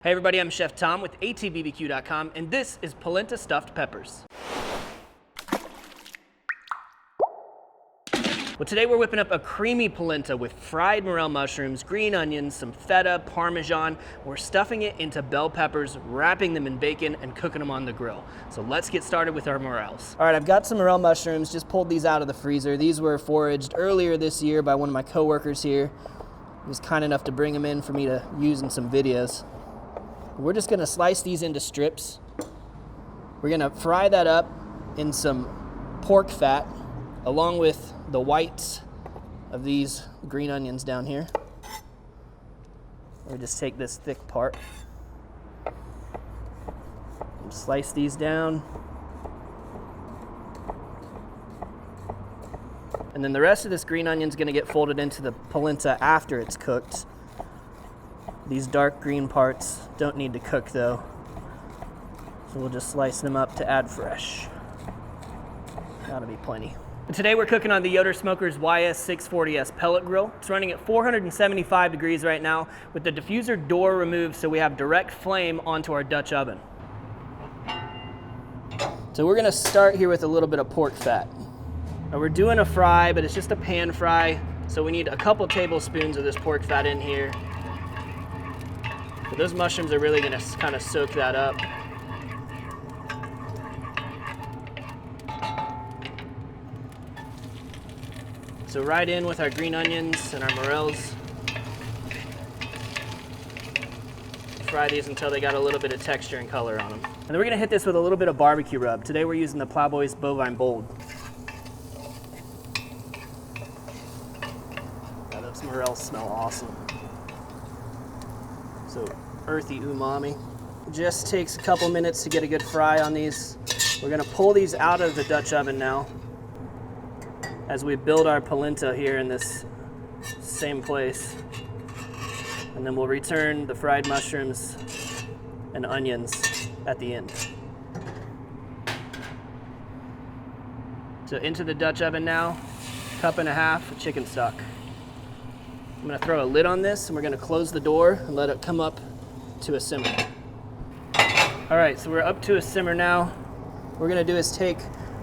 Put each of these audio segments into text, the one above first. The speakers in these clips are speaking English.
Hey everybody, I'm Chef Tom with allthingsbbq.com, and this is Polenta Stuffed Peppers. Well, today we're whipping up a creamy polenta with fried morel mushrooms, green onions, some feta, parmesan. We're stuffing it into bell peppers, wrapping them in bacon, and cooking them on the grill. So let's get started with our morels. All right, I've got some morel mushrooms, just pulled these out of the freezer. These were foraged earlier this year by one of my coworkers here. He was kind enough to bring them in for me to use in some videos. We're just gonna slice these into strips. We're gonna fry that up in some pork fat along with the whites of these green onions down here. We just take this thick part and slice these down. And then the rest of this green onion is gonna get folded into the polenta after it's cooked. These dark green parts don't need to cook though, so we'll just slice them up to add fresh. That'll be plenty. And today we're cooking on the Yoder Smoker's YS640S pellet grill. It's running at 475 degrees right now with the diffuser door removed so we have direct flame onto our Dutch oven. So we're gonna start here with a little bit of pork fat. Now we're doing a fry, but it's just a pan fry, so we need a couple tablespoons of this pork fat in here. But those mushrooms are really gonna kind of soak that up. So right in with our green onions and our morels. Fry these until they got a little bit of texture and color on them. And then we're gonna hit this with a little bit of barbecue rub. Today we're using the Plowboys Bovine Bold. Yeah, those morels smell awesome. So earthy umami. Just takes a couple minutes to get a good fry on these. We're gonna pull these out of the Dutch oven now as we build our polenta here in this same place. And then we'll return the fried mushrooms and onions at the end. So into the Dutch oven now, 1.5 cups of chicken stock. I'm gonna throw a lid on this and we're gonna close the door and let it come up to a simmer. All right, so we're up to a simmer now. What we're gonna do is take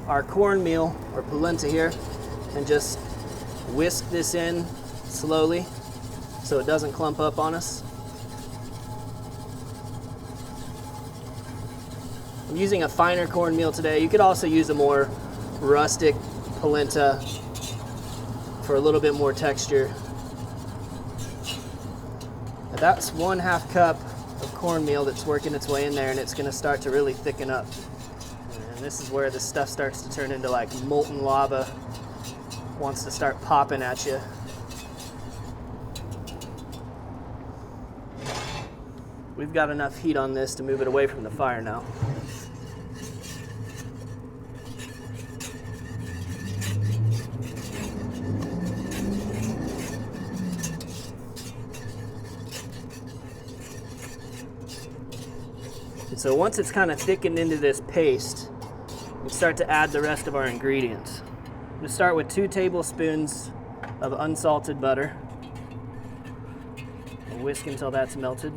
our cornmeal or polenta here and just whisk this in slowly so it doesn't clump up on us. I'm using a finer cornmeal today. You could also use a more rustic polenta for a little bit more texture. That's 1/2 cup of cornmeal that's working its way in there, and it's gonna start to really thicken up. And this is where the stuff starts to turn into like molten lava, wants to start popping at you. We've got enough heat on this to move it away from the fire now. So once it's kind of thickened into this paste, we start to add the rest of our ingredients. I'm going to start with 2 tablespoons of unsalted butter. And whisk until that's melted.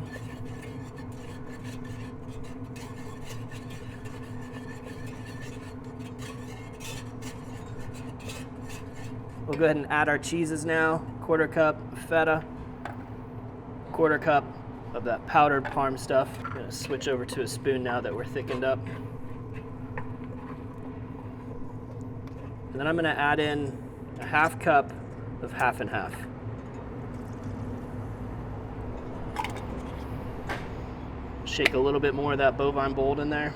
We'll go ahead and add our cheeses now. 1/4 cup of feta, 1/4 cup of that powdered parm stuff. I'm gonna switch over to a spoon now that we're thickened up. And then I'm gonna add in 1/2 cup of half and half. Shake a little bit more of that bovine bold in there.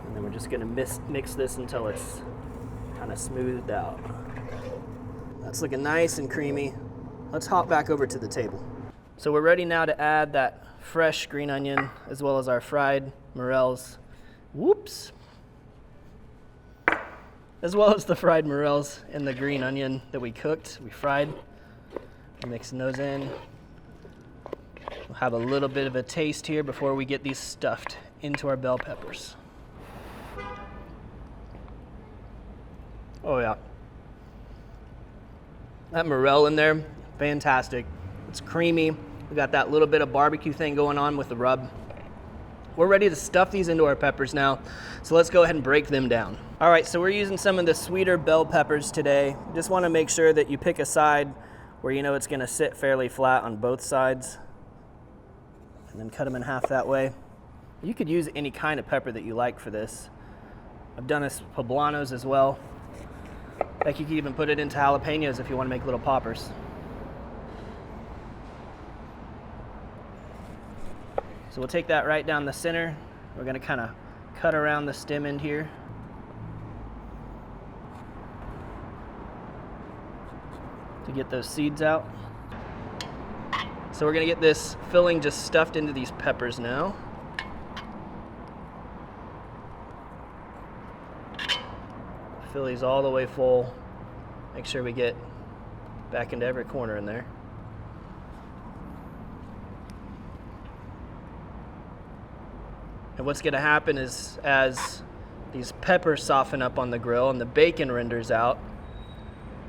And then we're just gonna mix this until it's kind of smoothed out. That's looking nice and creamy. Let's hop back over to the table. So we're ready now to add that fresh green onion as well as our fried morels. Whoops. As well as the fried morels and the green onion that we cooked, we fried. We're mixing those in. We'll have a little bit of a taste here before we get these stuffed into our bell peppers. Oh yeah, That morel in there, fantastic. It's creamy. We got that little bit of barbecue thing going on with the rub. We're ready to stuff these into our peppers now, so let's go ahead and break them down. All right, so we're using some of the sweeter bell peppers today. Just want to make sure that you pick a side where you know it's going to sit fairly flat on both sides, and then cut them in half that way. You could use any kind of pepper that you like for this. I've done this with poblanos as well. Like, you could even put it into jalapenos if you want to make little poppers. So we'll take that right down the center. We're going to kind of cut around the stem end here. To get those seeds out. So we're going to get this filling just stuffed into these peppers now. Fill these all the way full. Make sure we get back into every corner in there. And what's going to happen is, as these peppers soften up on the grill and the bacon renders out,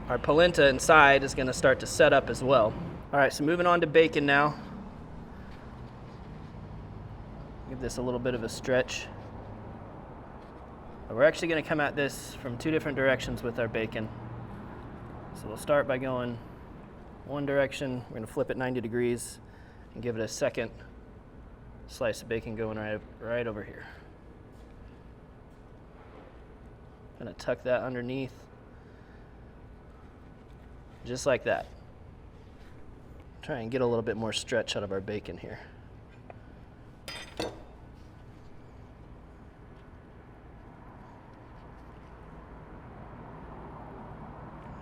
our polenta inside is going to start to set up as well. All right, so moving on to bacon now. Give this a little bit of a stretch. We're actually going to come at this from two different directions with our bacon. So we'll start by going one direction. We're going to flip it 90 degrees and give it a second slice of bacon going right over here. Going to tuck that underneath, just like that. Try and get a little bit more stretch out of our bacon here.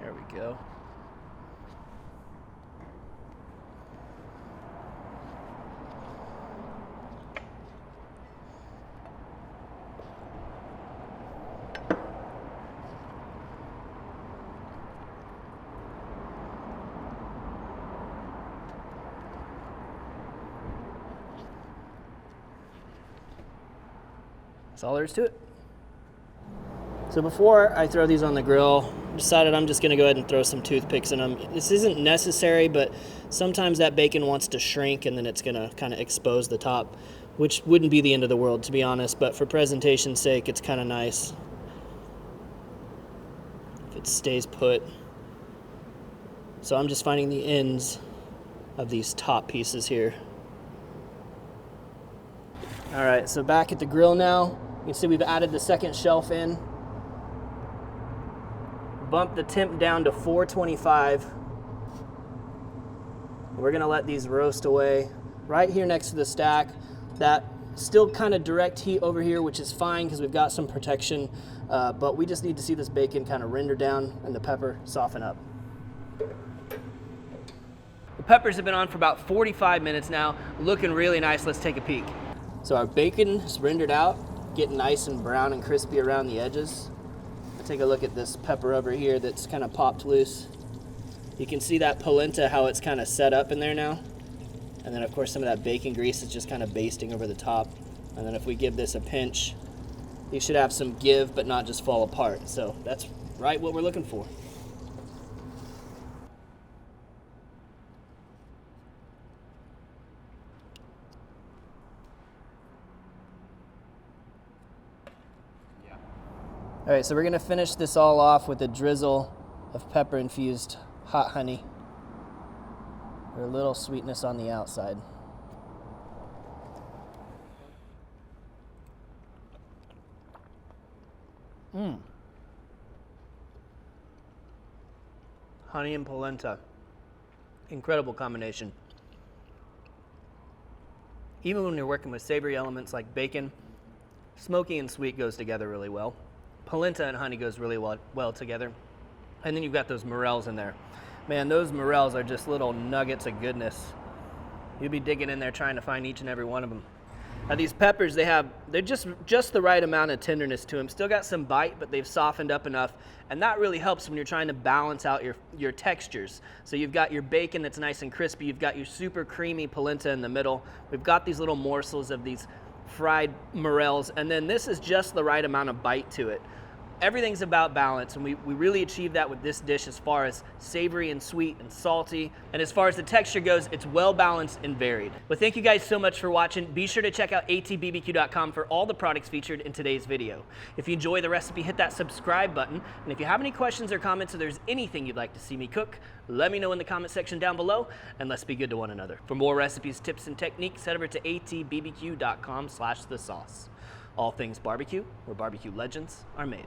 There we go. That's all there is to it. So before I throw these on the grill, I decided I'm just going to go ahead and throw some toothpicks in them. This isn't necessary, but sometimes that bacon wants to shrink and then it's going to kind of expose the top, which wouldn't be the end of the world, to be honest, but for presentation's sake, it's kind of nice if it stays put. So I'm just finding the ends of these top pieces here. All right, so back at the grill now. You can see we've added the second shelf in. Bump the temp down to 425. We're gonna let these roast away. Right here next to the stack, that still kind of direct heat over here, which is fine because we've got some protection, but we just need to see this bacon kind of render down and the pepper soften up. The peppers have been on for about 45 minutes now, looking really nice. Let's take a peek. So our bacon is rendered out, getting nice and brown and crispy around the edges. Take a look at this pepper over here that's kind of popped loose. You can see that polenta, how it's kind of set up in there now. And then of course some of that bacon grease is just kind of basting over the top. And then if we give this a pinch, you should have some give but not just fall apart. So that's right what we're looking for. All right, so we're gonna finish this all off with a drizzle of pepper-infused hot honey for a little sweetness on the outside. Honey and polenta, incredible combination. Even when you're working with savory elements like bacon, smoky and sweet goes together really well. Polenta and honey goes really well together. And then you've got those morels in there. Man, those morels are just little nuggets of goodness. You'll be digging in there trying to find each and every one of them. Now these peppers, they're just the right amount of tenderness to them. Still got some bite, but they've softened up enough. And that really helps when you're trying to balance out your textures. So you've got your bacon that's nice and crispy. You've got your super creamy polenta in the middle. We've got these little morsels of these fried morels. And then this is just the right amount of bite to it. Everything's about balance, and we really achieve that with this dish as far as savory and sweet and salty. And as far as the texture goes, it's well balanced and varied. Well, thank you guys so much for watching. Be sure to check out allthingsbbq.com for all the products featured in today's video. If you enjoy the recipe, hit that subscribe button. And if you have any questions or comments, or there's anything you'd like to see me cook, let me know in the comment section down below, and let's be good to one another. For more recipes, tips, and techniques, head over to allthingsbbq.com/thesauce. All Things Barbecue, where barbecue legends are made.